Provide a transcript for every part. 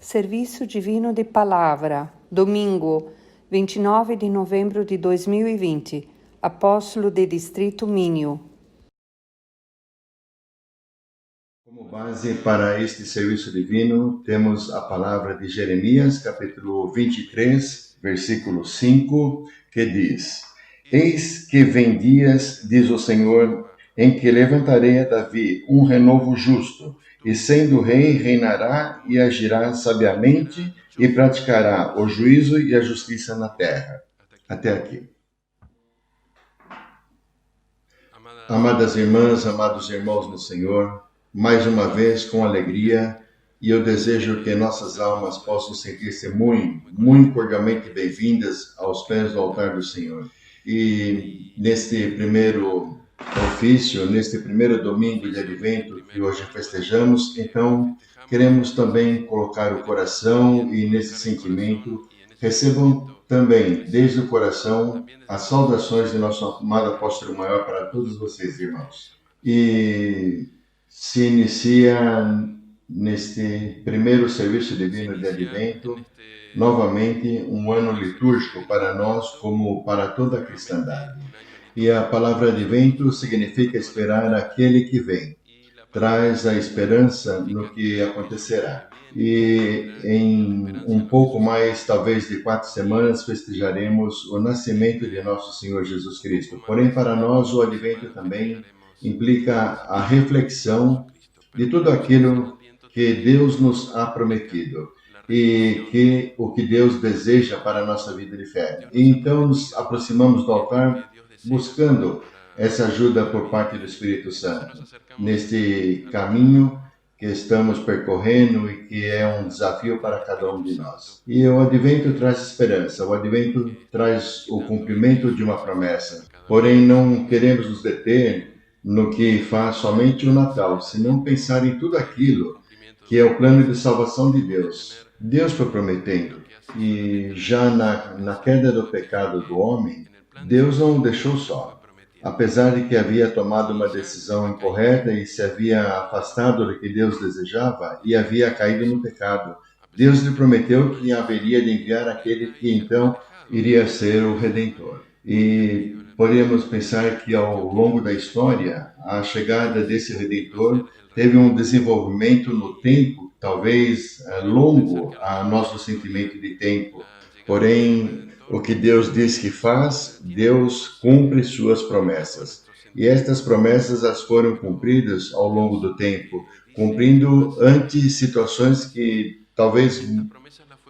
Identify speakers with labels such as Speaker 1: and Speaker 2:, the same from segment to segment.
Speaker 1: Serviço Divino de Palavra, domingo, 29 de novembro de 2020, Apóstolo de Distrito Minho.
Speaker 2: Como base para este serviço divino, temos a palavra de Jeremias, capítulo 23, versículo 5, que diz: Eis que vem dias, diz o Senhor, em que levantarei a Davi um renovo justo, e sendo rei, reinará e agirá sabiamente, e praticará o juízo e a justiça na terra. Até aqui. Amadas irmãs, amados irmãos no Senhor, mais uma vez com alegria, e eu desejo que nossas almas possam sentir-se muito cordialmente bem-vindas aos pés do altar do Senhor. E neste primeiro ofício, neste primeiro domingo de Advento que hoje festejamos, então queremos também colocar o coração e nesse sentimento recebam também, desde o coração, as saudações de nosso amado Apóstolo Maior para todos vocês, irmãos. E se inicia neste primeiro serviço divino de Advento, novamente um ano litúrgico para nós, como para toda a cristandade. E a palavra Advento significa esperar aquele que vem. Traz a esperança no que acontecerá. E em um pouco mais, talvez de 4 semanas, festejaremos o nascimento de nosso Senhor Jesus Cristo. Porém, para nós, o Advento também implica a reflexão de tudo aquilo que Deus nos ha prometido e que o que Deus deseja para a nossa vida de fé. E então nos aproximamos do altar buscando essa ajuda por parte do Espírito Santo neste caminho que estamos percorrendo e que é um desafio para cada um de nós. E o Advento traz esperança, o Advento traz o cumprimento de uma promessa. Porém, não queremos nos deter no que faz somente o Natal, senão pensar em tudo aquilo que é o plano de salvação de Deus. Deus foi prometendo, e já na queda do pecado do homem, Deus não o deixou só. Apesar de que havia tomado uma decisão incorreta e se havia afastado do que Deus desejava e havia caído no pecado, Deus lhe prometeu que haveria de enviar aquele que então iria ser o Redentor. E podemos pensar que ao longo da história, a chegada desse Redentor teve um desenvolvimento no tempo, talvez longo a nosso sentimento de tempo. Porém, o que Deus diz que faz, Deus cumpre suas promessas. E estas promessas as foram cumpridas ao longo do tempo, cumprindo ante situações que talvez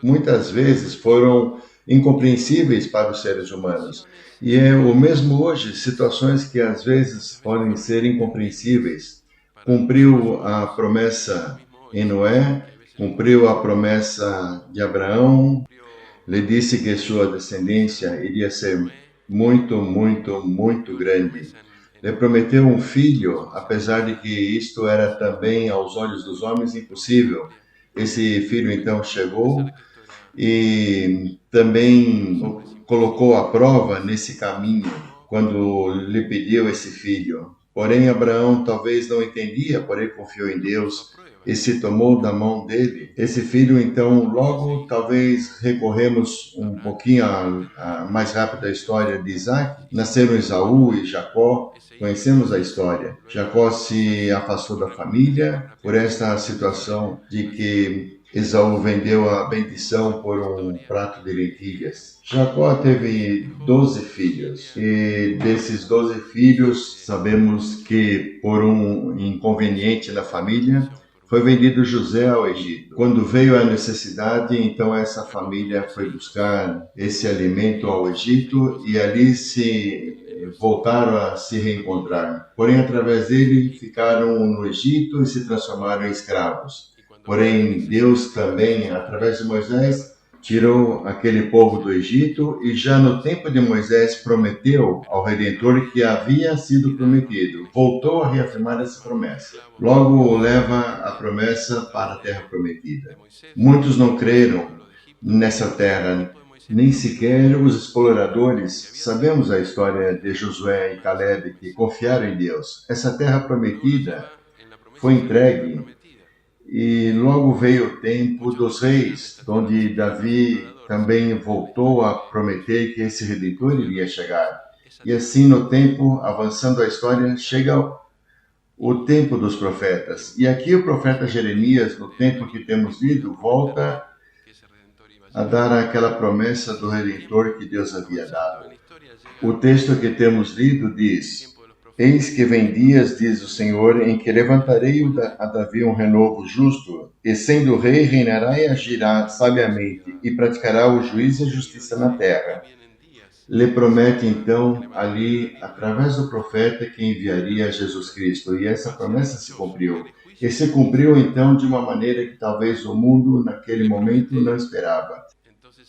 Speaker 2: muitas vezes foram incompreensíveis para os seres humanos. E é o mesmo hoje, situações que às vezes podem ser incompreensíveis. Cumpriu a promessa em Noé, cumpriu a promessa de Abraão, lhe disse que sua descendência iria ser muito grande. Lhe prometeu um filho, apesar de que isto era também aos olhos dos homens impossível. Esse filho então chegou e também colocou à prova nesse caminho, quando lhe pediu esse filho. Porém, Abraão talvez não entendia, porém confiou em Deus e se tomou da mão dele. Esse filho, então, logo talvez recorremos um pouquinho a mais rápido a história de Isaac. Nasceram Esaú e Jacó, conhecemos a história. Jacó se afastou da família por esta situação de que Esaú vendeu a bendição por um prato de lentilhas. Jacó teve 12 filhos, e desses 12 filhos, sabemos que por um inconveniente na família, foi vendido José ao Egito. Quando veio a necessidade, então essa família foi buscar esse alimento ao Egito e ali voltaram a se reencontrar. Porém, através dele, ficaram no Egito e se transformaram em escravos. Porém, Deus também, através de Moisés, tirou aquele povo do Egito e já no tempo de Moisés prometeu ao Redentor que havia sido prometido. Voltou a reafirmar essa promessa. Logo leva a promessa para a terra prometida. Muitos não creram nessa terra, nem sequer os exploradores. Sabemos a história de Josué e Caleb que confiaram em Deus. Essa terra prometida foi entregue E logo veio o tempo dos reis, onde Davi também voltou a prometer que esse Redentor iria chegar. E assim, no tempo, avançando a história, chega o tempo dos profetas. E aqui o profeta Jeremias, no tempo que temos lido, volta a dar aquela promessa do Redentor que Deus havia dado. O texto que temos lido diz: Eis que vem dias, diz o Senhor, em que levantarei a Davi um renovo justo, e sendo rei, reinará e agirá sabiamente, e praticará o juízo e a justiça na terra. Lhe promete, então, ali, através do profeta, que enviaria Jesus Cristo. E essa promessa se cumpriu. E se cumpriu, então, de uma maneira que talvez o mundo, naquele momento, não esperava.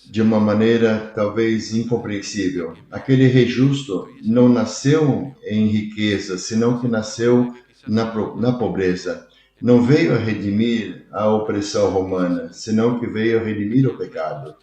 Speaker 2: De uma maneira talvez incompreensível. Aquele rei justo não nasceu em riqueza, senão que nasceu na pobreza. Não veio a redimir a opressão romana, senão que veio a redimir o pecado.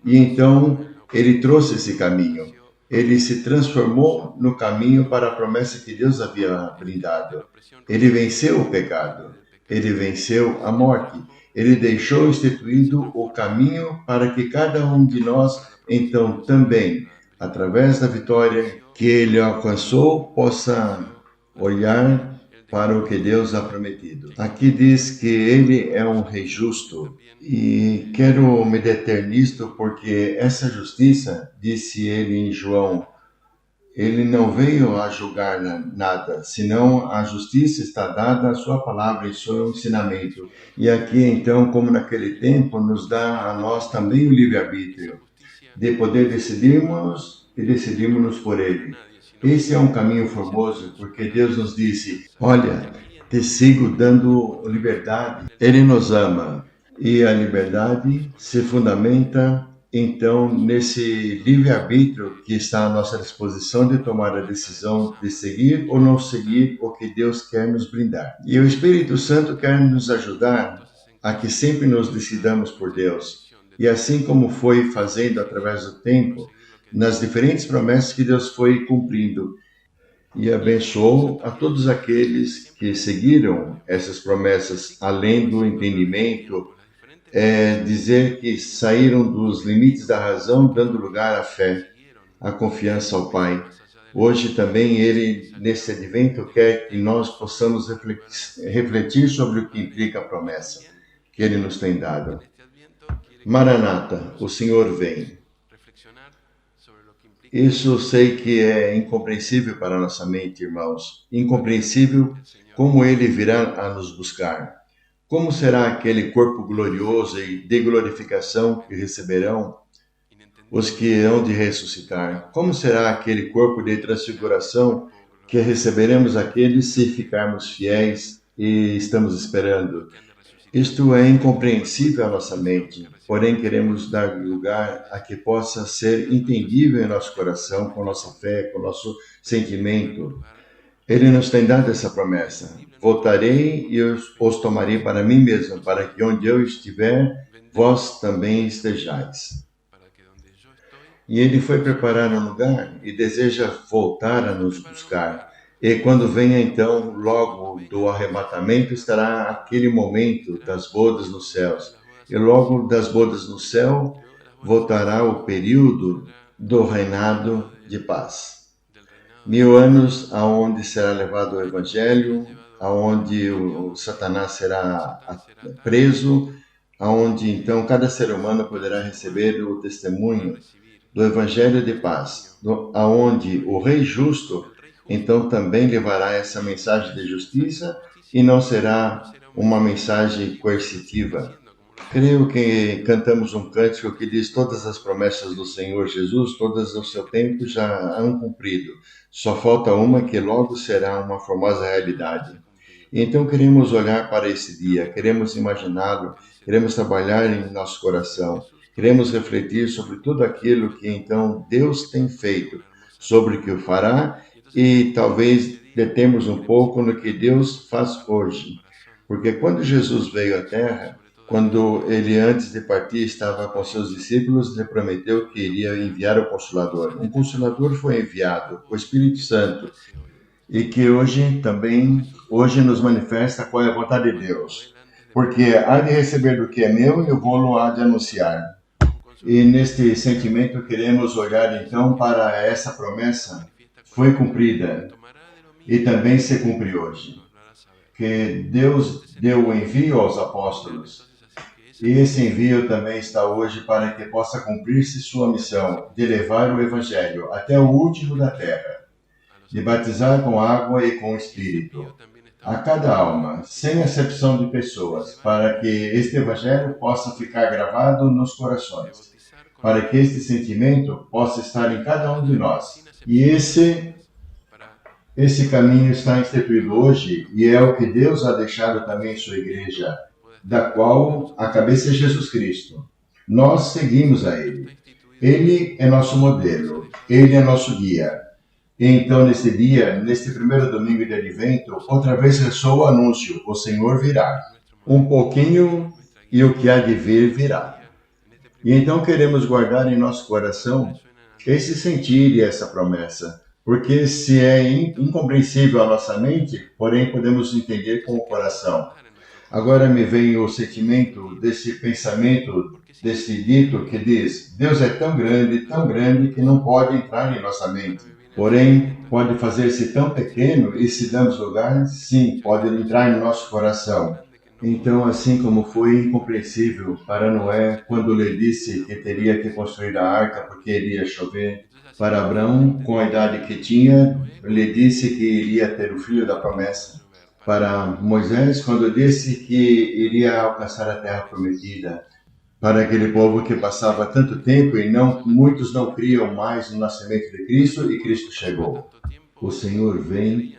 Speaker 2: E então ele trouxe esse caminho. Ele se transformou no caminho para a promessa que Deus havia brindado. Ele venceu o pecado. Ele venceu a morte. Ele deixou instituído o caminho para que cada um de nós, então, também, através da vitória que ele alcançou, possa olhar para o que Deus ha prometido. Aqui diz que ele é um rei justo, e quero me deter nisto porque essa justiça, disse ele em João, ele não veio a julgar nada, senão a justiça está dada à sua palavra e seu ensinamento. E aqui, então, como naquele tempo, nos dá a nós também o livre-arbítrio, de poder decidirmos e decidirmos por ele. Esse é um caminho formoso, porque Deus nos disse, olha, te sigo dando liberdade. Ele nos ama, e a liberdade se fundamenta então, nesse livre-arbítrio que está à nossa disposição de tomar a decisão de seguir ou não seguir o que Deus quer nos brindar. E o Espírito Santo quer nos ajudar a que sempre nos decidamos por Deus. E assim como foi fazendo através do tempo, nas diferentes promessas que Deus foi cumprindo. E abençoou a todos aqueles que seguiram essas promessas além do entendimento, dizer que saíram dos limites da razão, dando lugar à fé, à confiança ao Pai. Hoje também Ele, nesse advento, quer que nós possamos refletir sobre o que implica a promessa que Ele nos tem dado. Maranata, o Senhor vem. Isso sei que é incompreensível para a nossa mente, irmãos. Incompreensível como Ele virá a nos buscar. Como será aquele corpo glorioso e de glorificação que receberão os que hão de ressuscitar? Como será aquele corpo de transfiguração que receberemos aqueles se ficarmos fiéis e estamos esperando? Isto é incompreensível à nossa mente, porém queremos dar lugar a que possa ser entendível em nosso coração, com nossa fé, com nosso sentimento. Ele nos tem dado essa promessa. Voltarei e os tomarei para mim mesmo, para que onde eu estiver, vós também estejais. E ele foi preparar um lugar e deseja voltar a nos buscar. E quando venha então, logo do arrebatamento, estará aquele momento das bodas nos céus. E logo das bodas no céu, voltará o período do reinado de paz. 1000 anos aonde será levado o Evangelho, aonde o Satanás será preso, aonde então cada ser humano poderá receber o testemunho do Evangelho de paz, aonde o Rei Justo então também levará essa mensagem de justiça e não será uma mensagem coercitiva. Creio que cantamos um cântico que diz todas as promessas do Senhor Jesus, todas ao seu tempo já hão cumprido. Só falta uma que logo será uma formosa realidade. Então queremos olhar para esse dia, queremos imaginá-lo, queremos trabalhar em nosso coração, queremos refletir sobre tudo aquilo que então Deus tem feito, sobre o que o fará e talvez detemos um pouco no que Deus faz hoje. Porque quando Jesus veio à Terra, quando ele antes de partir estava com seus discípulos, lhe prometeu que iria enviar o Consolador. Um Consolador foi enviado, o Espírito Santo, e que hoje nos manifesta qual é a vontade de Deus. porque há de receber do que é meu e o vou-lo há de anunciar. E neste sentimento queremos olhar então para essa promessa foi cumprida e também se cumpre hoje, que Deus deu o envio aos apóstolos. E esse envio também está hoje para que possa cumprir-se sua missão de levar o Evangelho até o último da terra, de batizar com água e com o Espírito a cada alma, sem acepção de pessoas, para que este Evangelho possa ficar gravado nos corações, para que este sentimento possa estar em cada um de nós. E esse caminho está instituído hoje e é o que Deus ha deixado também em sua igreja, da qual a cabeça é Jesus Cristo. Nós seguimos a Ele. Ele é nosso modelo. Ele é nosso guia. E então, nesse dia, neste primeiro domingo de Advento, outra vez ressoa o anúncio: o Senhor virá. Um pouquinho e o que há de vir virá. E então queremos guardar em nosso coração esse sentir e essa promessa, porque se é incompreensível à nossa mente, porém podemos entender com o coração. Agora me vem o sentimento desse pensamento, desse dito que diz: Deus é tão grande que não pode entrar em nossa mente. Porém, pode fazer-se tão pequeno e se damos lugar, sim, pode entrar no nosso coração. Então, assim como foi incompreensível para Noé quando lhe disse que teria que construir a arca porque iria chover, para Abraão, com a idade que tinha, lhe disse que iria ter o filho da promessa. Para Moisés, quando disse que iria alcançar a terra prometida. Para aquele povo que passava tanto tempo e muitos não criam mais no nascimento de Cristo, e Cristo chegou. O Senhor vem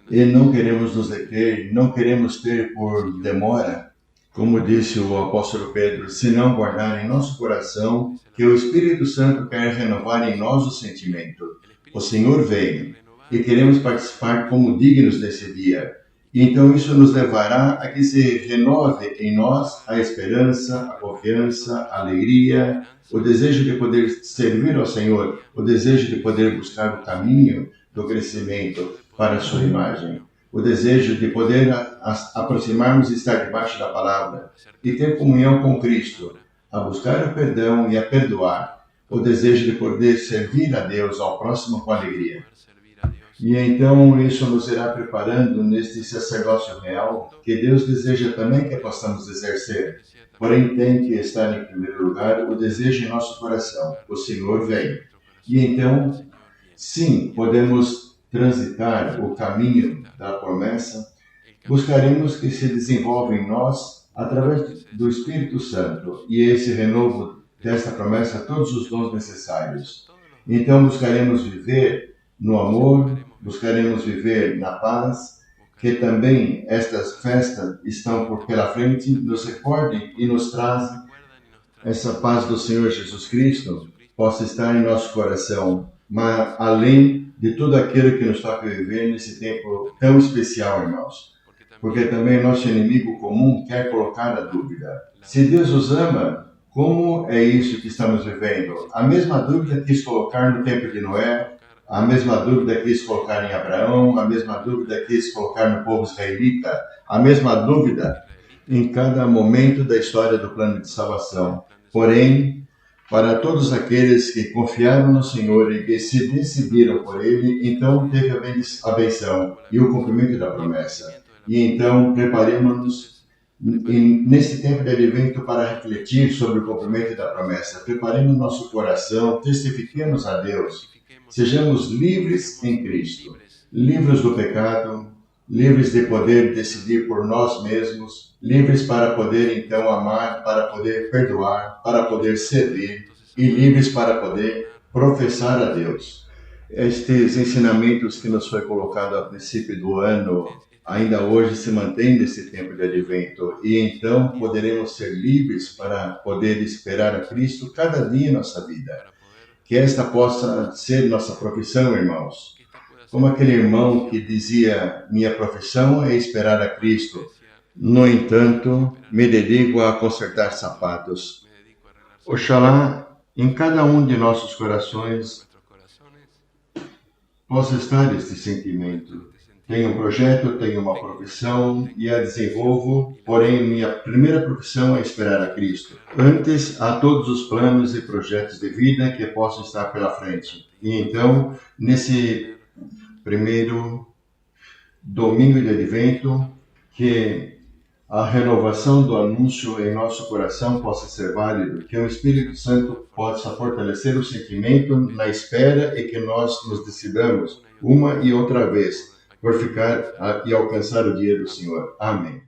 Speaker 2: e não queremos nos deter, não queremos ter por demora, como disse o apóstolo Pedro, se não guardar em nosso coração que o Espírito Santo quer renovar em nós o sentimento. O Senhor vem e queremos participar como dignos desse dia. Então isso nos levará a que se renove em nós a esperança, a confiança, a alegria, o desejo de poder servir ao Senhor, o desejo de poder buscar o caminho do crescimento para a sua imagem, o desejo de poder aproximarmos e estar debaixo da palavra e ter comunhão com Cristo, a buscar o perdão e a perdoar, o desejo de poder servir a Deus, ao próximo com alegria. E então isso nos irá preparando neste sacerdócio real que Deus deseja também que possamos exercer. Porém, tem que estar em primeiro lugar o desejo em nosso coração. O Senhor vem. E então, sim, podemos transitar o caminho da promessa. Buscaremos que se desenvolva em nós, através do Espírito Santo, e esse renovo desta promessa, todos os dons necessários. Então, buscaremos viver no amor, buscaremos viver na paz, que também estas festas estão pela frente, nos recordem e nos trazem essa paz do Senhor Jesus Cristo, possa estar em nosso coração, mas além de tudo aquilo que nos toca viver nesse tempo tão especial, irmãos. Porque também nosso inimigo comum quer colocar a dúvida. Se Deus os ama, como é isso que estamos vivendo? A mesma dúvida quis colocar no tempo de Noé, a mesma dúvida quis colocar em Abraão, a mesma dúvida quis colocar no povo israelita, a mesma dúvida em cada momento da história do plano de salvação. Porém, para todos aqueles que confiaram no Senhor e que se decidiram por Ele, então teve a benção e o cumprimento da promessa. E então preparemos-nos nesse tempo de advento para refletir sobre o cumprimento da promessa. Preparemos nosso coração, testifiquemos a Deus. Sejamos livres em Cristo, livres do pecado, livres de poder decidir por nós mesmos, livres para poder então amar, para poder perdoar, para poder servir e livres para poder professar a Deus. Estes ensinamentos que nos foi colocado a princípio do ano, ainda hoje se mantém nesse tempo de advento e então poderemos ser livres para poder esperar a Cristo cada dia em nossa vida. Que esta possa ser nossa profissão, irmãos. Como aquele irmão que dizia, minha profissão é esperar a Cristo. No entanto, me dedico a consertar sapatos. Oxalá, em cada um de nossos corações, possa estar este sentimento Tenho um projeto, tenho uma profissão e a desenvolvo, porém minha primeira profissão é esperar a Cristo. Antes, há todos os planos e projetos de vida que possam estar pela frente. E então, nesse primeiro domingo de advento, que a renovação do anúncio em nosso coração possa ser válido, que o Espírito Santo possa fortalecer o sentimento na espera e que nós nos decidamos uma e outra vez por ficar e alcançar o dia do Senhor. Amém.